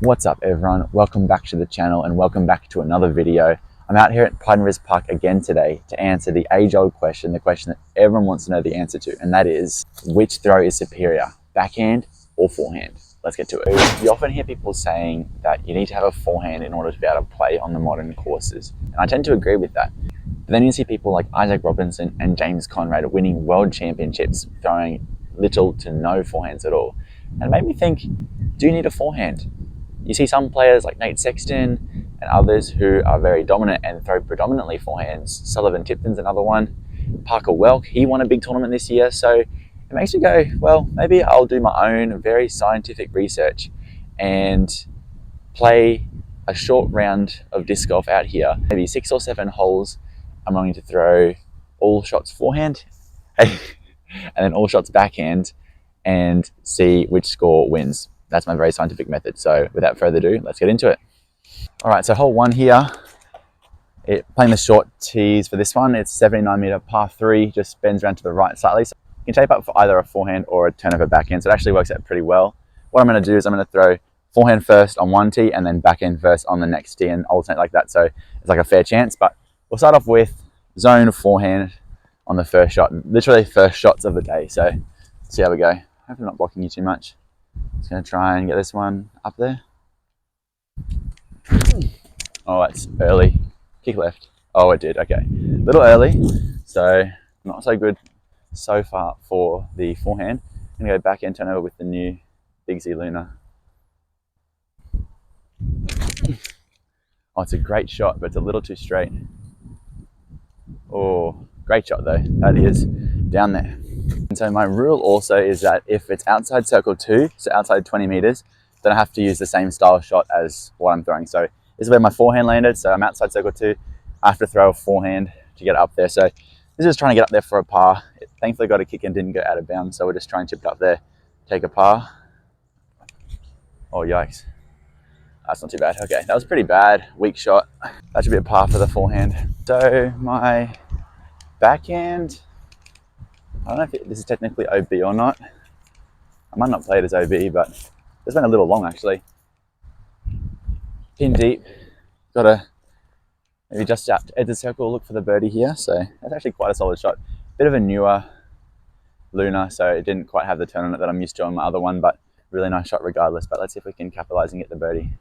What's up everyone, welcome back to the channel and welcome back to another video. I'm out here at Pineridge Park again today to answer the age-old question, the question that everyone wants to know the answer to, and that is, which throw is superior, backhand or forehand? Let's get to it. You often hear people saying that you need to have a forehand in order to be able to play on the modern courses, and I tend to agree with that. But then you see people like Isaac Robinson and James Conrad winning world championships throwing little to no forehands at all. And it made me think, do you need a forehand? You see some players like Nate Sexton and others who are very dominant and throw predominantly forehands. Sullivan Tipton's another one. Parker Welk, he won a big tournament this year. So it makes you go, well, maybe I'll do my own very scientific research and play a short round of disc golf out here. Maybe 6 or 7 holes. I'm going to throw all shots forehand and then all shots backhand and see which score wins. That's my very scientific method. So without further ado, let's get into it. All right, so hole 1 here, playing the short tees for this one. It's 79 meter par 3, just bends around to the right slightly. So you can tape up for either a forehand or a turnover backhand. So it actually works out pretty well. What I'm going to do is I'm going to throw forehand first on one tee and then backhand first on the next tee and alternate like that. So it's like a fair chance, but we'll start off with zone forehand on the first shot, literally first shots of the day. So let's see how we go. Hopefully I'm not blocking you too much. Just going to try and get this one up there. Oh, that's early. Kick left. Oh, it did. Okay. A little early. So not so good so far for the forehand. I'm going to go back and turn over with the new Big Z Luna. Oh, it's a great shot, but it's a little too straight. Oh, great shot though. That is down there. And so my rule also is that if it's outside circle 2, so outside 20 meters, then I have to use the same style shot as what I'm throwing. So this is where my forehand landed. So I'm outside circle 2. I have to throw a forehand to get up there. So this is trying to get up there for a par. It thankfully got a kick and didn't go out of bounds. So we're just trying to chip it up there, take a par. Oh, yikes. That's not too bad. Okay, that was pretty bad. Weak shot. That should be a par for the forehand. So my backhand, I don't know if this is technically OB or not. I might not play it as OB, but this went a little long actually. Pin deep. Got to maybe just out to edge the circle, look for the birdie here. So that's actually quite a solid shot. Bit of a newer Luna, so it didn't quite have the turn on it that I'm used to on my other one, but really nice shot regardless. But let's see if we can capitalize and get the birdie.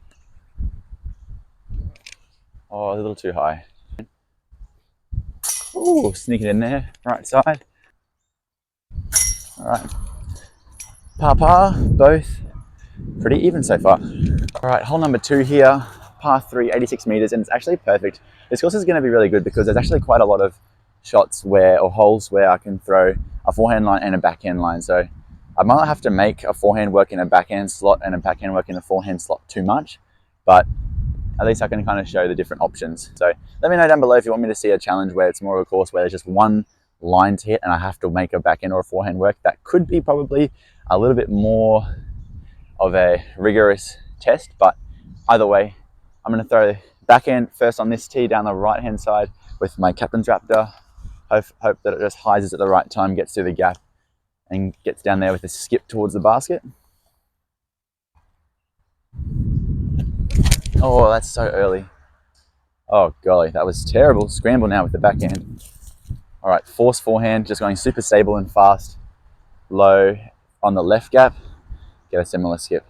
Oh, a little too high. Ooh, sneaking in there, right side. All right, par, both pretty even so far. All right, hole number 2 here, par 3, 86 meters, and it's actually perfect. This course is going to be really good because there's actually quite a lot of shots or holes where I can throw a forehand line and a backhand line. So I might not have to make a forehand work in a backhand slot and a backhand work in a forehand slot too much, but at least I can kind of show the different options. So let me know down below if you want me to see a challenge where it's more of a course where there's just one line to hit and I have to make a backhand or a forehand work. That could be probably a little bit more of a rigorous test, but either way, I'm going to throw backhand first on this tee down the right hand side with my Captain's Raptor. Hope that it just hyzes at the right time, gets through the gap and gets down there with a skip towards the basket. Oh, that's so early. Oh golly, that was terrible. Scramble now with the backhand. All right, force forehand, just going super stable and fast. Low on the left gap, get a similar skip.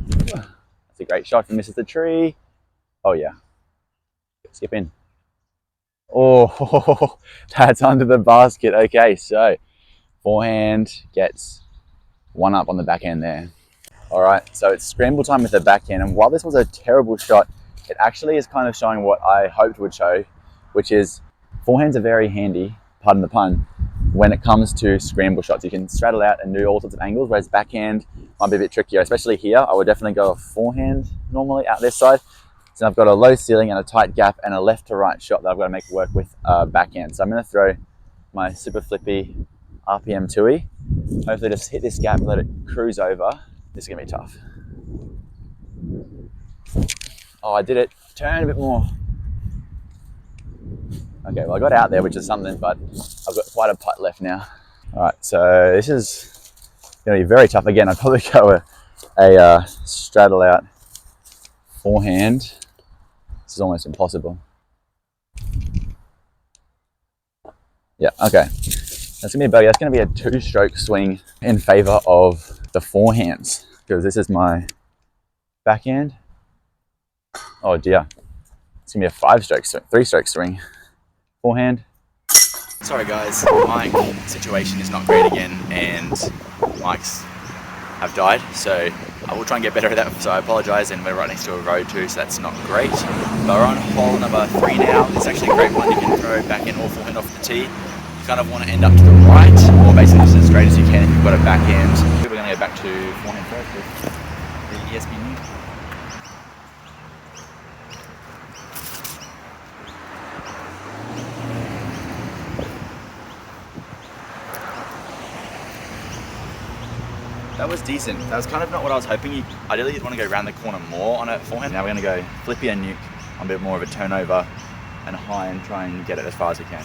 That's a great shot. If it misses the tree, oh yeah, skip in. Oh, that's under the basket. Okay, so forehand gets one up on the backhand there. All right, so it's scramble time with the backhand, and while this was a terrible shot, it actually is kind of showing what I hoped would show, which is forehands are very handy, pardon the pun, when it comes to scramble shots. You can straddle out and do all sorts of angles, whereas backhand might be a bit trickier, especially here. I would definitely go a forehand normally out this side. So I've got a low ceiling and a tight gap and a left to right shot that I've got to make work with backhand. So I'm going to throw my super flippy RPM 2E. Hopefully just hit this gap and let it cruise over. This is going to be tough. Oh, I did it. Turn a bit more. Okay, well I got out there, which is something, but I've got quite a putt left now. All right, so this is going to be very tough. Again, I'd probably go a straddle out forehand. This is almost impossible. Yeah, okay. That's gonna be a bogey. That's gonna be a 2-stroke swing in favor of the forehands because this is my backhand. Oh dear. It's gonna be a 5-stroke swing, 3-stroke swing. Forehand. Sorry guys, mic situation is not great again and mics have died, so I will try and get better at that, so I apologise, and we're right next to a road too, so that's not great. But we're on hole number 3 now. It's actually a great one. You can throw backhand or forehand off the tee. You kind of want to end up to the right, or basically just as straight as you can if you've got a backhand. We're going to go back to forehand first with the ESP New. That was decent. That was kind of not what I was hoping. Ideally, you'd want to go around the corner more on a forehand. Now we're going to go flippy and nuke on a bit more of a turnover and high and try and get it as far as we can.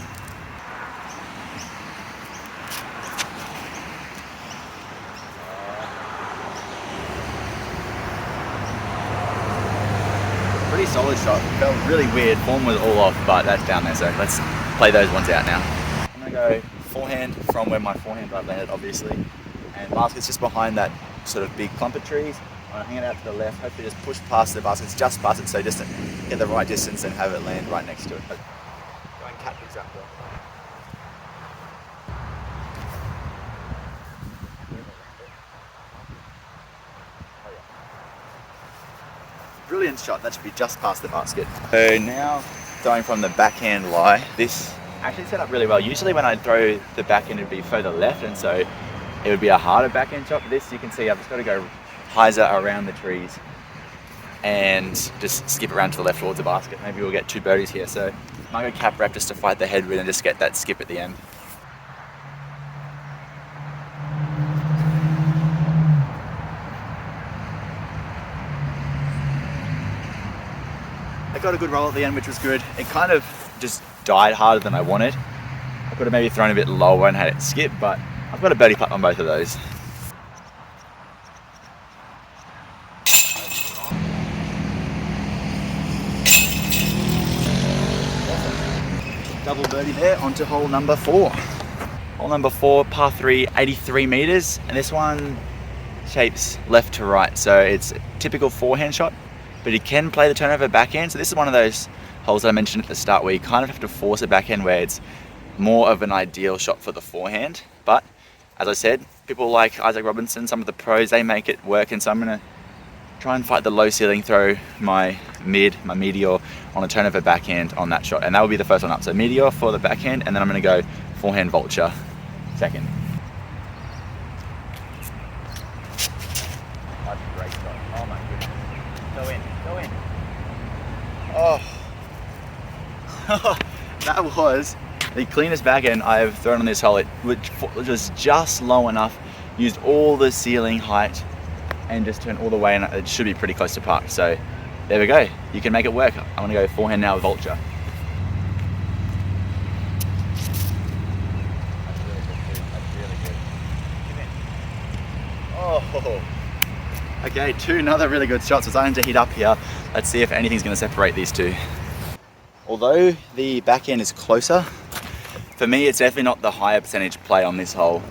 Pretty solid shot. Felt really weird. Form was all off, but that's down there. So let's play those ones out now. I'm going to go forehand from where my forehand drive landed, obviously. And basket's just behind that sort of big clump of trees. I'm gonna hang it out to the left, hopefully just push past the baskets, just past it, so just get the right distance and have it land right next to it. But go and catch exactly. Brilliant shot, that should be just past the basket. So now, throwing from the backhand lie, this actually set up really well. Usually when I throw the backhand, it'd be further left, and so it would be a harder backhand shot. But this, you can see I've just got to go hyzer around the trees and just skip around to the left towards the basket. Maybe we'll get 2 birdies here. So I might go cap wrap just to fight the headwind and just get that skip at the end. I got a good roll at the end, which was good. It kind of just died harder than I wanted. I could have maybe thrown a bit lower and had it skip, but I've got a birdie putt on both of those. Double birdie there, onto hole number 4. Hole number 4, par 3, 83 meters, and this one shapes left to right, so it's a typical forehand shot, but you can play the turnover backhand. So this is one of those holes that I mentioned at the start where you kind of have to force a backhand where it's more of an ideal shot for the forehand. But as I said, people like Isaac Robinson, some of the pros, they make it work, and so I'm gonna try and fight the low ceiling, throw my meteor on a turnover backhand on that shot, and that will be the first one up. So meteor for the backhand, and then I'm gonna go forehand vulture second. That's a great shot. Oh my goodness. Go in, go in. Oh. That was the cleanest backhand I've thrown on this hole. Which was just low enough, used all the ceiling height, and just turned all the way, and it should be pretty close to park. So there we go. You can make it work. I'm gonna go forehand now with vulture. Oh, okay, another really good shots. We're starting to heat up here. Let's see if anything's going to separate these two. Although the backhand is closer, for me it's definitely not the higher percentage play on this hole.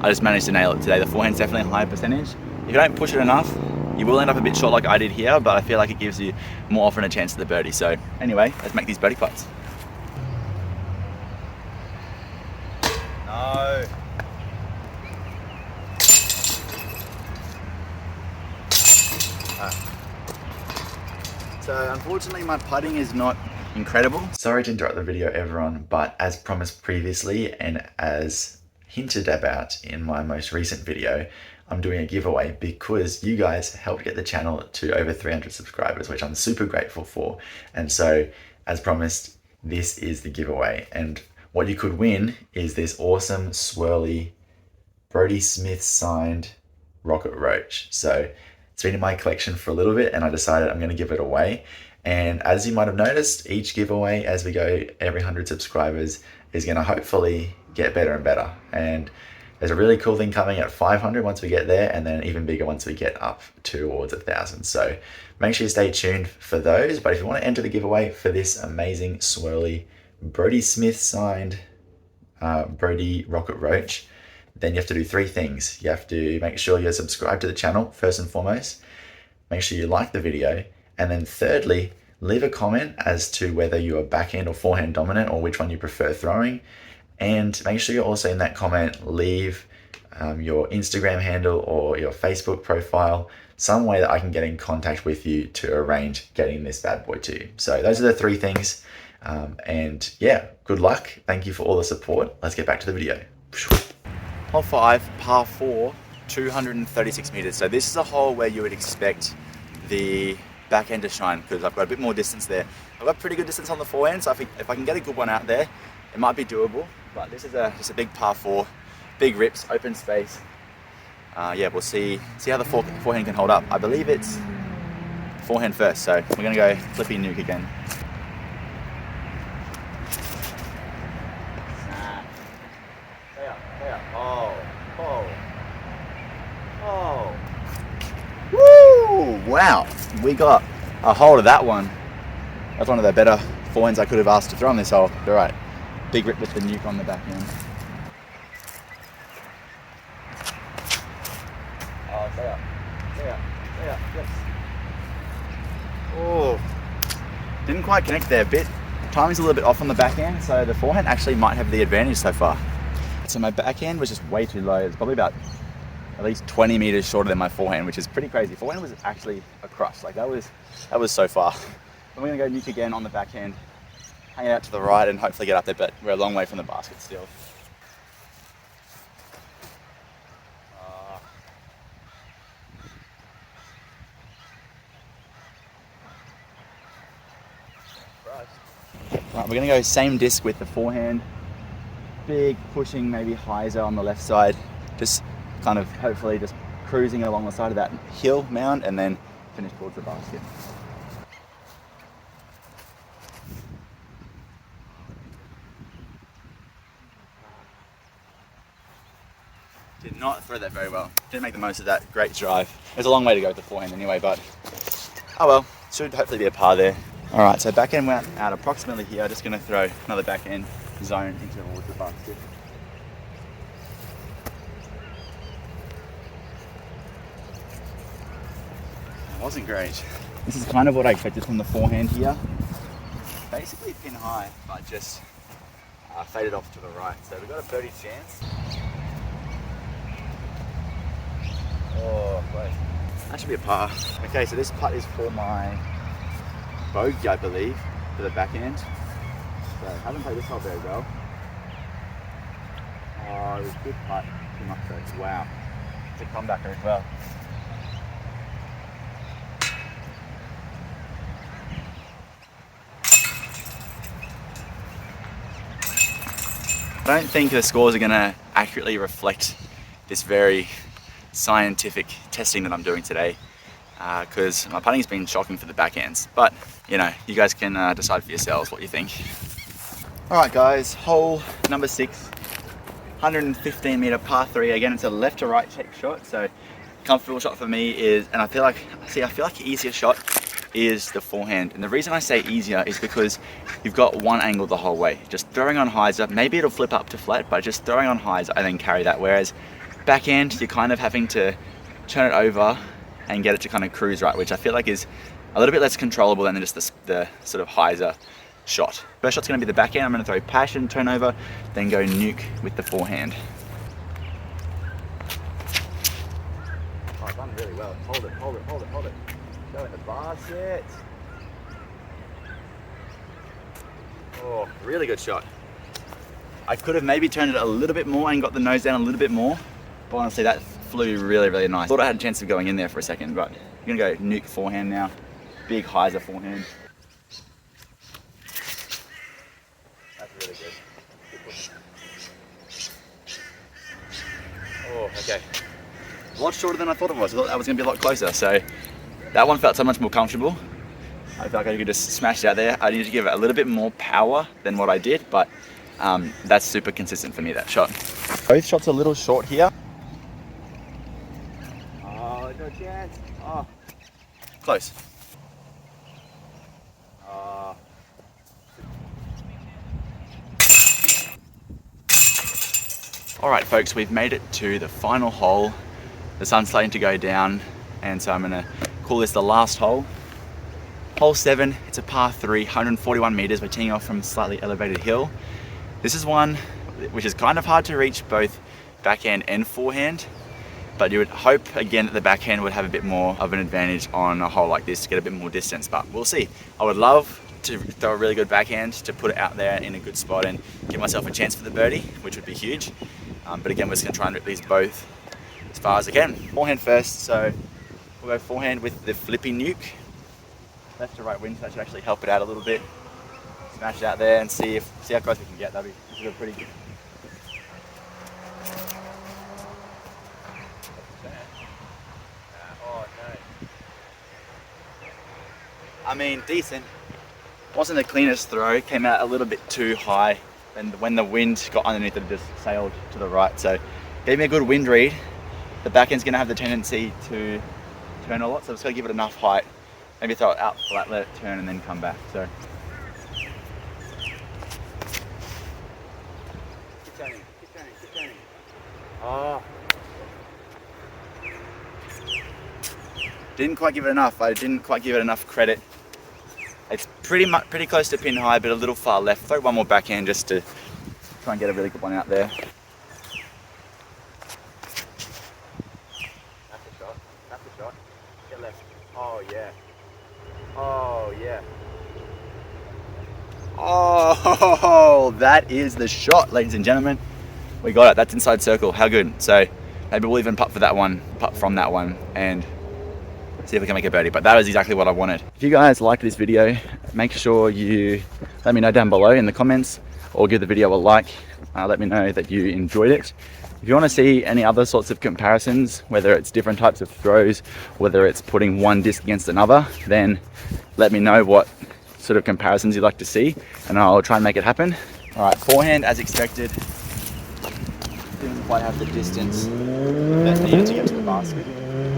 I just managed to nail it today. The forehand's definitely a higher percentage. If you don't push it enough, you will end up a bit short like I did here, but I feel like it gives you more often a chance at the birdie. So anyway, let's make these birdie putts. No. So unfortunately my putting is not incredible. Sorry to interrupt the video everyone, but as promised previously and as hinted about in my most recent video, I'm doing a giveaway because you guys helped get the channel to over 300 subscribers, which I'm super grateful for. And so as promised, this is the giveaway. And what you could win is this awesome swirly Brodie Smith signed Rocket Roach. So it's been in my collection for a little bit and I decided I'm going to give it away. And as you might have noticed, each giveaway as we go every 100 subscribers is going to hopefully get better and better. And There's a really cool thing coming at 500 once we get there, and then even bigger once we get up towards 1,000. So make sure you stay tuned for those. But if you want to enter the giveaway for this amazing swirly Brodie Smith signed Brodie Rocket Roach, then you have to do 3 things. You have to make sure you're subscribed to the channel first and foremost. Make sure you like the video, and then thirdly, leave a comment as to whether you are backhand or forehand dominant, or which one you prefer throwing. And make sure you're also in that comment leave your Instagram handle or your Facebook profile, some way that I can get in contact with you to arrange getting this bad boy to you. So those are the 3 things. And yeah, good luck. Thank you for all the support. Let's get back to the video. Hole 5, par 4, 236 meters. So this is a hole where you would expect the backhand to shine, because I've got a bit more distance there. I've got pretty good distance on the forehand, so if I can get a good one out there, it might be doable. But this is just a big par 4, big rips, open space. Yeah, we'll see how the forehand can hold up. I believe it's forehand first, so we're gonna go flippy nuke again. Woo! Wow, we got a hold of that one. That's one of the better forehands I could have asked to throw on this hole. All right, big rip with the nuke on the back end. Oh, stay up, yes. Oh, didn't quite connect there a bit. Timing's a little bit off on the back end, so the forehand actually might have the advantage so far. So my backhand was just way too low. It's probably about at least 20 meters shorter than my forehand, which is pretty crazy. Forehand was actually a crush. Like that was so far. I'm gonna go nuke again on the backhand, hang it out to the right, and hopefully get up there. But we're a long way from the basket still. Right, we're gonna go same disc with the forehand. Big pushing, maybe hyzer on the left side. Just kind of hopefully just cruising along the side of that hill mound and then finish towards the basket. Did not throw that very well. Didn't make the most of that great drive. There's a long way to go with the forehand anyway, but oh well, should hopefully be a par there. All right, so backhand went out approximately here. Just gonna throw another backhand zone into towards the basket. Wasn't great. This is kind of what I expected from the forehand here. Basically pin high, but just faded off to the right. So we've got a birdie chance. Oh, wait. That should be a par. Okay, so this putt is for my bogey, I believe, for the backhand. So I haven't played this hole very well. Oh, it was a good putt. Too much though. Wow. It's a comebacker as well. I don't think the scores are going to accurately reflect this very scientific testing that I'm doing today, because my putting's been shocking for the backhands. But you know, you guys can decide for yourselves what you think. All right, guys, hole number 6, 115 meter par 3. Again, it's a left to right check shot, so comfortable shot for me is, and I feel like the easier shot is the forehand. And the reason I say easier is because you've got one angle the whole way. Just throwing on hyzer, maybe it'll flip up to flat, but just throwing on hyzer and then carry that. Whereas backhand, you're kind of having to turn it over and get it to kind of cruise right, which I feel like is a little bit less controllable than just the sort of hyzer shot. First shot's gonna be the backhand. I'm gonna throw passion, turn over, then go nuke with the forehand. Oh, I've done really well. Hold it. Go in the basket. Oh, really good shot. I could have maybe turned it a little bit more and got the nose down a little bit more, but honestly that flew really, really nice. Thought I had a chance of going in there for a second, but I'm gonna go nuke forehand now. Big hyzer forehand. That's really good. Good push. Oh, okay. A lot shorter than I thought it was. I thought that was gonna be a lot closer, so that one felt so much more comfortable. I felt like I could just smash it out there. I needed to give it a little bit more power than what I did, but that's super consistent for me, that shot. Both shots a little short here. Oh, no chance. Oh. Close. Oh. Alright folks, we've made it to the final hole. The sun's starting to go down, and so I'm gonna call this the last hole. Hole 7, it's a par 3, 141 meters. We're teeing off from a slightly elevated hill. This is one which is kind of hard to reach both backhand and forehand, but you would hope again that the backhand would have a bit more of an advantage on a hole like this to get a bit more distance, but we'll see. I would love to throw a really good backhand to put it out there in a good spot and give myself a chance for the birdie, which would be huge. But again, we're just gonna try and rip these both as far as I can. Forehand first, so we'll go forehand with the flippy nuke. Left to right wind, so that should actually help it out a little bit. Smash it out there and see how close we can get. This is a pretty good. Oh no. I mean, decent. Wasn't the cleanest throw. Came out a little bit too high, and when the wind got underneath it, just sailed to the right. So gave me a good wind read. The backhand's going to have the tendency to turn a lot, so I'm just going to give it enough height. Maybe throw it out flat, let it turn, and then come back. So. Keep turning, keep turning, keep turning. Oh. Didn't quite give it enough. I didn't quite give it enough credit. It's pretty close to pin high, but a little far left. Throw one more backhand just to try and get a really good one out there. That's a shot. That's a shot. Get left. Oh yeah. Oh yeah. Oh, that is the shot, ladies and gentlemen. We got it. That's inside circle. How good. So maybe we'll even putt from that one, and see if we can make a birdie. But that was exactly what I wanted. If you guys like this video, make sure you let me know down below in the comments, or give the video a like. Let me know that you enjoyed it. If you want to see any other sorts of comparisons, whether it's different types of throws, whether it's putting one disc against another, then let me know what sort of comparisons you'd like to see, and I'll try and make it happen. All right, forehand as expected. Didn't quite have the distance that needed to get to the basket.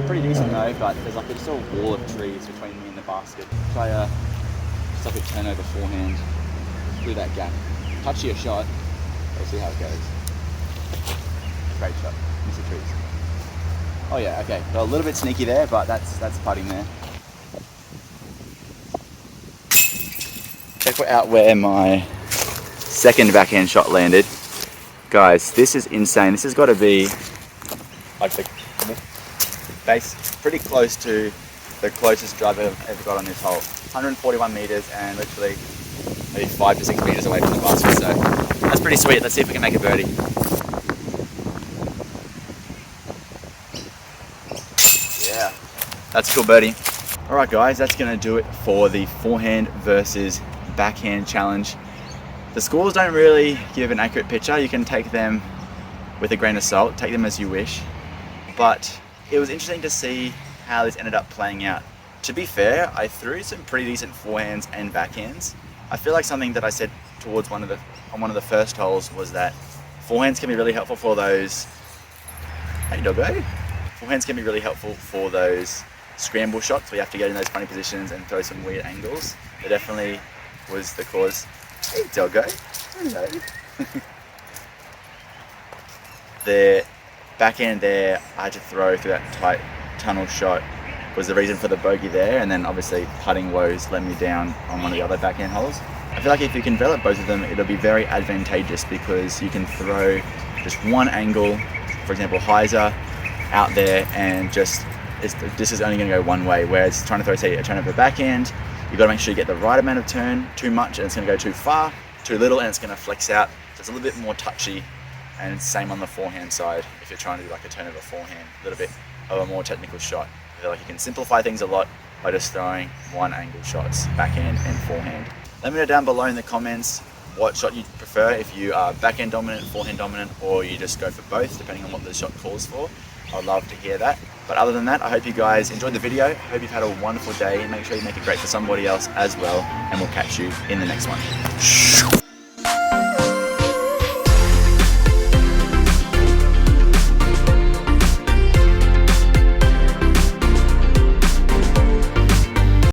Pretty decent though, but there's like just a wall of trees between me and the basket. Try just like a turnover forehand through that gap. Touchier shot. We'll see how it goes. Great shot. Miss the trees. Oh yeah, okay. So a little bit sneaky there, but that's putting there. Check out where my second backhand shot landed. Guys, this is insane. This has got to be like the base, pretty close to the closest drive I've ever got on this hole. 141 meters and literally maybe 5 to 6 meters away from the basket. So that's pretty sweet. Let's see if we can make a birdie. Yeah, that's a cool birdie. All right, guys, that's going to do it for the forehand versus backhand challenge. The scores don't really give an accurate picture. You can take them with a grain of salt, take them as you wish. But it was interesting to see how this ended up playing out. To be fair, I threw some pretty decent forehands and backhands. I feel like something that I said towards on one of the first holes was that forehands can be really helpful for those. Hey doggo. Forehands can be really helpful for those scramble shots where you have to get in those funny positions and throw some weird angles. It definitely was the cause. Hey doggo. Hello. The backhand there, I had to throw through that tight tunnel shot, was the reason for the bogey there, and then obviously putting woes let me down on one of the other backhand holes. I feel like if you can develop both of them, it'll be very advantageous because you can throw just one angle, for example hyzer, out there, and this is only going to go one way, whereas trying to throw, say, a turn over backhand, you've got to make sure you get the right amount of turn. Too much and it's going to go too far, too little and it's going to flex out. So it's a little bit more touchy, and same on the forehand side. If you're trying to do like a turn over forehand, a little bit of a more technical shot. I feel like you can simplify things a lot by just throwing one angle shots, backhand and forehand. Let me know down below in the comments what shot you prefer, if you are backhand dominant, forehand dominant, or you just go for both depending on what the shot calls for. I'd love to hear that. But other than that, I hope you guys enjoyed the video. I hope you've had a wonderful day. Make sure you make it great for somebody else as well, and we'll catch you in the next one.